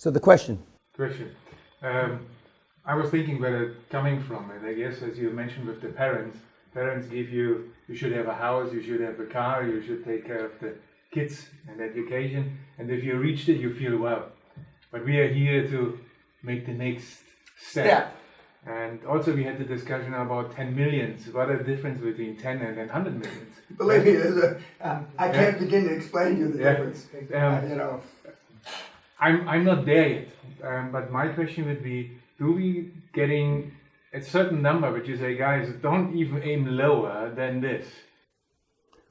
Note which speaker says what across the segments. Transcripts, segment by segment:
Speaker 1: So the question.
Speaker 2: I was thinking where it's coming from, and I guess as you mentioned with the parents give you should have a house, you should have a car, you should take care of the kids and education, and if you reached it, you feel well. But we are here to make the next step. And also we had the discussion about 10 millions. What is the difference between 10 and 100 millions?
Speaker 3: Believe me, I can't begin to explain to you the difference. You know,
Speaker 2: I'm not there yet, but my question would be, do we getting a certain number which you say, guys, don't even aim lower than this?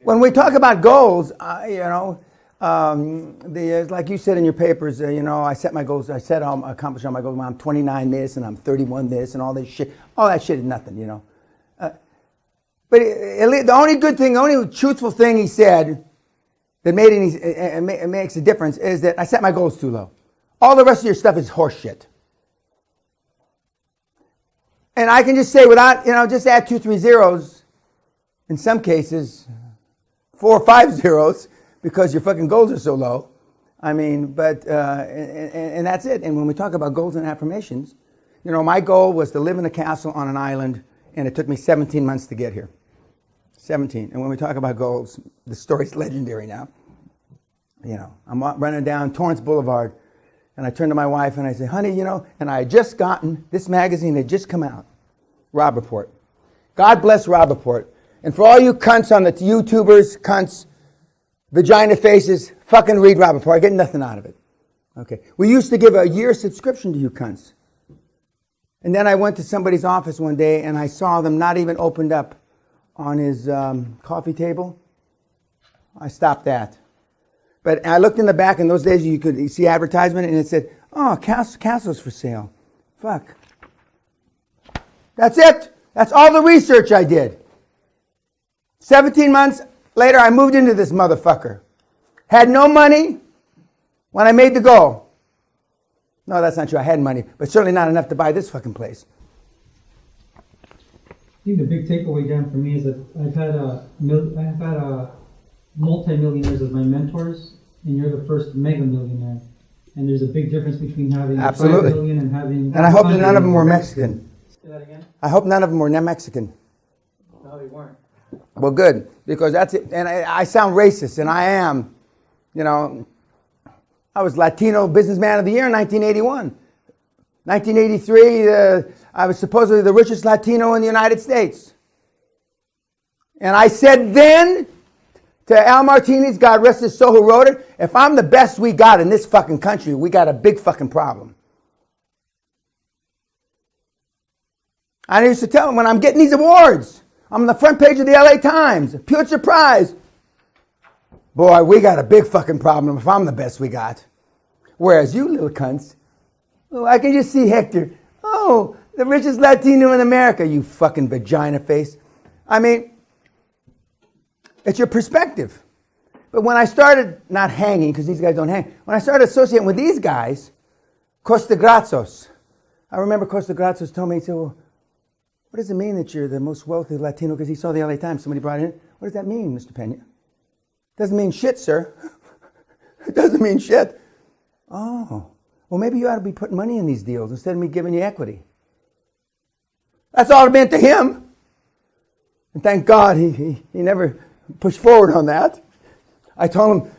Speaker 1: When we talk about goals, like you said in your papers, I set my goals. I said I'll accomplish all my goals when I'm 29 this and I'm 31 this and all this shit. All that shit is nothing, But the only good thing, the only truthful thing he said that makes a difference is that I set my goals too low. All the rest of your stuff is horse shit. And I can just say without, just add 2, 3 zeros. In some cases, 4 or 5 zeros because your fucking goals are so low. And that's it. And when we talk about goals and affirmations, my goal was to live in a castle on an island, and it took me 17 months to get here. 17. And when we talk about goals, the story's legendary now. I'm running down Torrance Boulevard, and I turn to my wife and I say, honey, and I had just gotten, this magazine had just come out, Rob Report. God bless Rob Report. And for all you cunts on the YouTubers, cunts, vagina faces, fucking read Rob Report. I get nothing out of it. Okay. We used to give a year subscription to you cunts. And then I went to somebody's office one day and I saw them not even opened up on his coffee table. I stopped that. But I looked in the back, in those days you could see advertisement, and it said, oh, castle's for sale. Fuck. That's it. That's all the research I did. 17 months later, I moved into this motherfucker. Had no money when I made the goal. No, that's not true. I had money, but certainly not enough to buy this fucking place.
Speaker 4: I think the big takeaway, Dan, for me is that I've had multi-millionaires as my mentors, and you're the first mega millionaire. And there's a big difference between having
Speaker 1: Absolutely.
Speaker 4: 5 million and having...
Speaker 1: And I hope that none of them were Mexican.
Speaker 4: Say that again?
Speaker 1: I hope none of them were Mexican.
Speaker 4: No, they weren't.
Speaker 1: Well, good, because that's it. And I sound racist, and I am. I was Latino Businessman of the Year in 1981. 1983, I was supposedly the richest Latino in the United States. And I said then to Al Martinez, God rest his soul, who wrote it, if I'm the best we got in this fucking country, we got a big fucking problem. I used to tell him when I'm getting these awards, I'm on the front page of the LA Times, Pulitzer Prize. Boy, we got a big fucking problem if I'm the best we got. Whereas you little cunts, I can just see Hector. Oh, the richest Latino in America, you fucking vagina face. It's your perspective. But when I started not hanging, because these guys don't hang, when I started associating with these guys, Costa Grazos, I remember Costa Grazos told me, he said, well, what does it mean that you're the most wealthy Latino? Because he saw the LA Times, somebody brought it in. What does that mean, Mr. Peña? Doesn't mean shit, sir. It doesn't mean shit. Oh, well, maybe you ought to be putting money in these deals instead of me giving you equity. That's all it meant to him. And thank God he never pushed forward on that. I told him,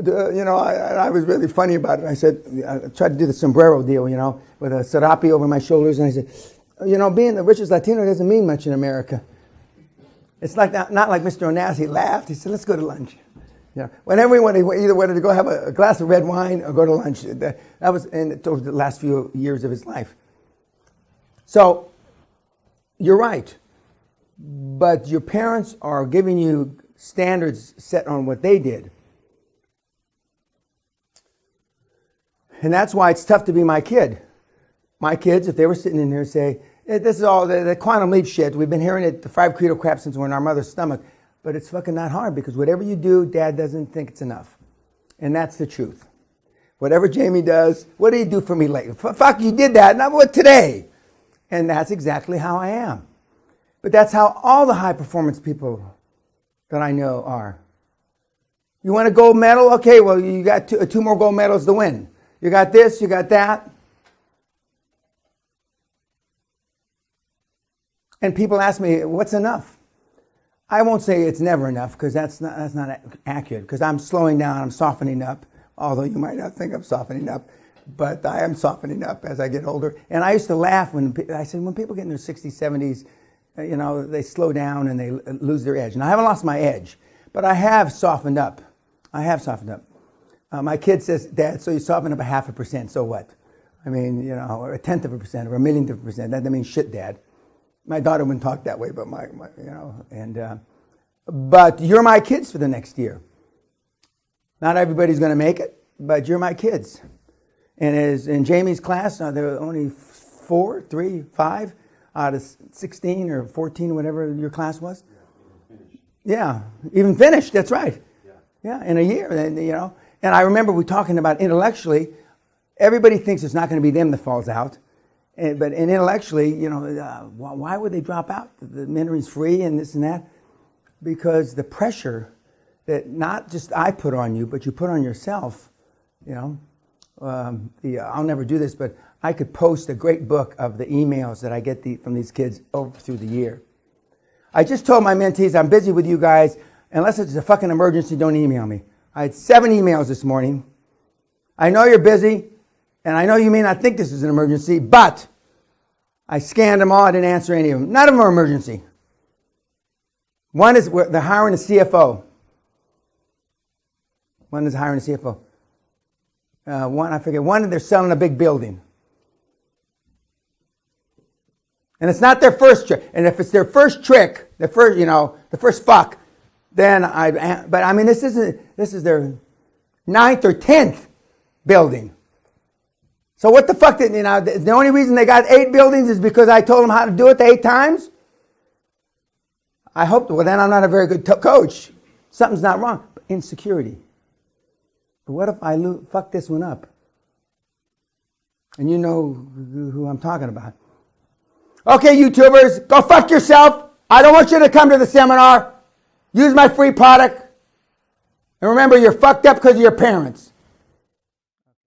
Speaker 1: I was really funny about it. I said, I tried to do the sombrero deal, with a serape over my shoulders. And I said, being the richest Latino doesn't mean much in America. It's like not like Mr. Onassi laughed. He said, let's go to lunch. Whenever we either wanted to go have a glass of red wine or go to lunch. That was over the last few years of his life. So, you're right. But your parents are giving you standards set on what they did. And that's why it's tough to be my kid. My kids, if they were sitting in here and say, this is all the quantum leap shit, we've been hearing it, the 5 credo crap since we're in our mother's stomach, but it's fucking not hard because whatever you do, Dad doesn't think it's enough. And that's the truth. Whatever Jamie does, what did he do for me lately? Fuck, you did that, not what today. And that's exactly how I am. But that's how all the high performance people that I know are. You want a gold medal? Okay, well, you got two more gold medals to win. You got this, you got that. And people ask me, what's enough? I won't say it's never enough, because that's not accurate, because I'm slowing down, I'm softening up, although you might not think I'm softening up, but I am softening up as I get older. And I used to laugh when people get in their 60s, 70s, they slow down and they lose their edge. And I haven't lost my edge, but I have softened up. My kid says, Dad, so you softened up 0.5%, so what? I mean, or 0.1% or 1,000,000%. That means shit, Dad. My daughter wouldn't talk that way, but but you're my kids for the next year. Not everybody's going to make it, but you're my kids. And as in Jamie's class, there were only 5 out of 16 or 14, whatever your class was. Yeah, even finished. That's right. Yeah, in a year, And I remember we talking about intellectually. Everybody thinks it's not going to be them that falls out. But intellectually, why would they drop out? The mentoring's free and this and that. Because the pressure that not just I put on you, but you put on yourself, I'll never do this, but I could post a great book of the emails that I get from these kids over through the year. I just told my mentees, I'm busy with you guys. Unless it's a fucking emergency, don't email me. I had 7 emails this morning. I know you're busy. And I know you may not think this is an emergency, but I scanned them all. I didn't answer any of them. None of them are emergency. One is they're hiring a CFO. One is hiring a CFO. One, they're selling a big building. And it's not their first trick. And if it's their first trick, the first fuck, then but I mean, this is their 9th or 10th building. So what the fuck the only reason they got 8 buildings is because I told them how to do it the 8 times? I hope, well then I'm not a very good coach. Something's not wrong. Insecurity. But what if I fuck this one up? And you know who I'm talking about. Okay, YouTubers, go fuck yourself. I don't want you to come to the seminar. Use my free product. And remember, you're fucked up because of your parents.